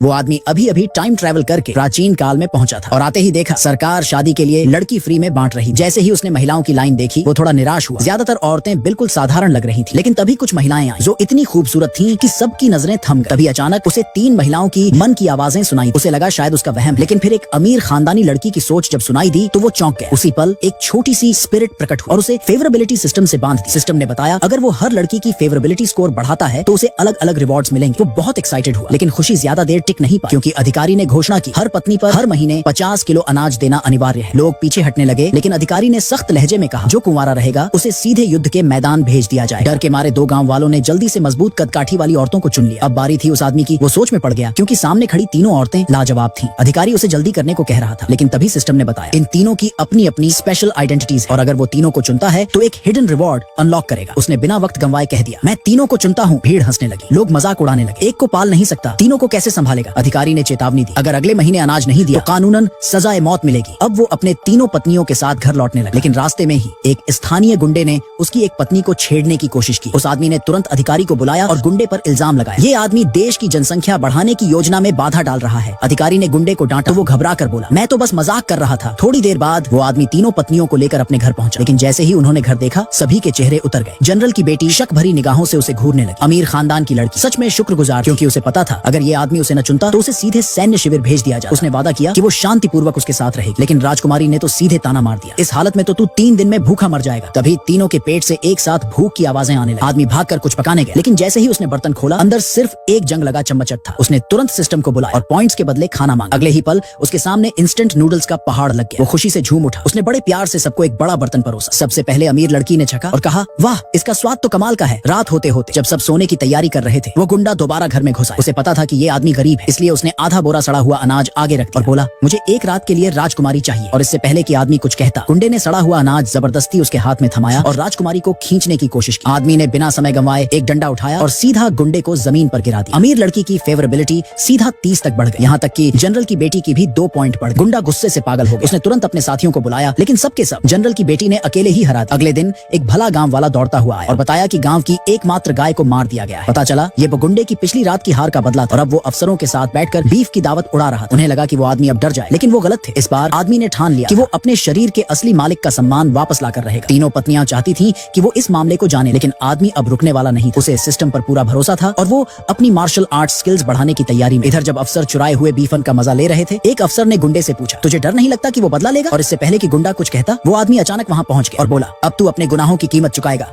वो आदमी अभी अभी टाइम ट्रैवल करके प्राचीन काल में पहुंचा था और आते ही देखा सरकार शादी के लिए लड़की फ्री में बांट रही। जैसे ही उसने महिलाओं की लाइन देखी वो थोड़ा निराश हुआ। ज्यादातर औरतें बिल्कुल साधारण लग रही थी, लेकिन तभी कुछ महिलाएं आई जो इतनी खूबसूरत थीं कि सबकी नजरें थम गई। तभी अचानक उसे 3 महिलाओं की मन की आवाजें सुनाई। उसे लगा शायद उसका वहम, लेकिन फिर एक अमीर खानदानी लड़की की सोच जब सुनाई दी तो वो चौंक गया। उसी पल एक छोटी सी स्पिरिट प्रकट हुई और उसे फेवरेबिलिटी सिस्टम से बांध दी। सिस्टम ने बताया अगर वो हर लड़की की फेवरेबिलिटी स्कोर बढ़ाता है तो उसे अलग अलग रिवॉर्ड्स मिलेंगे। वो बहुत एक्साइटेड हुआ, लेकिन खुशी ज्यादा देर टिक नहीं पाई क्योंकि अधिकारी ने घोषणा की हर पत्नी पर हर महीने 50 किलो अनाज देना अनिवार्य है। लोग पीछे हटने लगे, लेकिन अधिकारी ने सख्त लहजे में कहा जो कुंवारा रहेगा उसे सीधे युद्ध के मैदान भेज दिया जाए। डर के मारे 2 गांव वालों ने जल्दी से मजबूत कदकाठी वाली औरतों को चुन लिया। अब बारी थी उस आदमी की। वो सोच में पड़ गया क्योंकि सामने खड़ी तीनों औरतें लाजवाब थीं। अधिकारी उसे जल्दी करने को कह रहा था, लेकिन तभी सिस्टम ने बताया इन तीनों की अपनी अपनी स्पेशल आइडेंटिटीज और अगर वो तीनों को चुनता है तो एक हिडन रिवॉर्ड अनलॉक करेगा। उसने बिना वक्त गंवाए कह दिया मैं तीनों को चुनता हूँ। भीड़ हंसने लगी, लोग मजाक उड़ाने लगे। एक को पाल नहीं सकता, तीनों को कैसे संभालेगा? अधिकारी ने चेतावनी दी अगर अगले महीने अनाज नहीं दिया तो कानूनन सजाए मौत मिलेगी। अब वो अपने तीनों पत्नियों के साथ घर लौटने लगा, लेकिन रास्ते में ही एक स्थानीय गुंडे ने उसकी एक पत्नी को छेड़ने की कोशिश की। उस आदमी ने तुरंत अधिकारी को बुलाया और गुंडे पर इल्जाम लगाया ये आदमी देश की जनसंख्या बढ़ाने की योजना में बाधा डाल रहा है। अधिकारी ने गुंडे को डांटा तो वो घबरा कर बोला मैं तो बस मजाक कर रहा था। थोड़ी देर बाद वो आदमी तीनों पत्नियों को लेकर अपने घर पहुंचा, लेकिन जैसे ही उन्होंने घर देखा सभी के चेहरे उतर गए। जनरल की बेटी शक भरी निगाहों से उसे घूरने लगी। अमीर खानदान की लड़की सच में शुक्रगुजार क्योंकि उसे पता था अगर ये आदमी उसे न चुनता तो उसे सीधे सैन्य शिविर भेज दिया जाता। उसने वादा किया कि वो शांतिपूर्वक उसके साथ रहेगी, लेकिन राजकुमारी ने तो सीधे ताना मार दिया इस हालत में तो तू 3 दिन में भूखा मर जाएगा। तभी तीनों के पेट से एक साथ भूख की आवाजें आने लगी। आदमी भागकर कुछ पकाने गया, लेकिन जैसे ही उसने बर्तन खोला अंदर सिर्फ एक जंग लगा चम्मच था। उसने तुरंत सिस्टम को बुलाया और पॉइंट्स के बदले खाना मांगा। अगले ही पल उसके सामने इंस्टेंट नूडल्स का पहाड़ लग गया। वो खुशी से झूम उठा। उसने बड़े प्यार से सबको एक बड़ा बर्तन परोसा। सबसे पहले अमीर लड़की ने छका और कहा वाह इसका स्वाद तो कमाल का है। रात होते होते जब सब सोने की तैयारी कर रहे थे वो गुंडा दोबारा घर में घुसा। उसे पता था कि ये आदमी गरीब है, इसलिए उसने आधा बोरा सड़ा हुआ अनाज आगे रख दिया और बोला मुझे एक रात के लिए राजकुमारी चाहिए। और इससे पहले कि आदमी कुछ कहता गुंडे ने सड़ा हुआ अनाज जबरदस्ती उसके हाथ में थमाया और राजकुमारी को खींचने की कोशिश की। आदमी ने बिना समय गंवाए एक डंडा उठाया और सीधा गुंडे को जमीन पर गिरा दिया। अमीर लड़की की फेवरेबिलिटी सीधा 30 तक बढ़ गई, यहाँ तक कि जनरल की बेटी की भी 2 पॉइंट बढ़ गई। गुंडा गुस्से से पागल हो गया। उसने तुरंत अपने साथियों को बुलाया, लेकिन सबके सब जनरल की बेटी ने अकेले ही हरा दिया। अगले दिन एक भला गांव वाला दौड़ता हुआ आया और बताया कि गांव की एकमात्र गाय को मार दिया गया है। पता चला ये वो गुंडे की पिछली रात की हार का बदला था और अब वो अफसरों के साथ बैठकर बीफ की दावत उड़ा रहा था। उन्हें लगा कि वो आदमी अब डर जाए, लेकिन वो गलत थे। इस बार आदमी ने ठान लिया कि वो अपने शरीर के असली मालिक का सम्मान वापस लाकर रहेगा। तीनों पत्नियां चाहती थीं कि वो इस मामले को जाने, लेकिन आदमी अब रुकने वाला नहीं था। उसे सिस्टम पर पूरा भरोसा था और वो अपनी मार्शल आर्ट स्किल्स बढ़ाने की तैयारी में। इधर जब अफसर चुराए हुए बीफन का मजा ले रहे थे, एक अफसर ने गुंडे से पूछा तुझे डर नहीं लगता कि वो बदला लेगा? और इससे पहले कि गुंडा कुछ कहता वो आदमी अचानक वहां पहुंच गया और बोला अब तू अपने गुनाहों की कीमत चुकाएगा।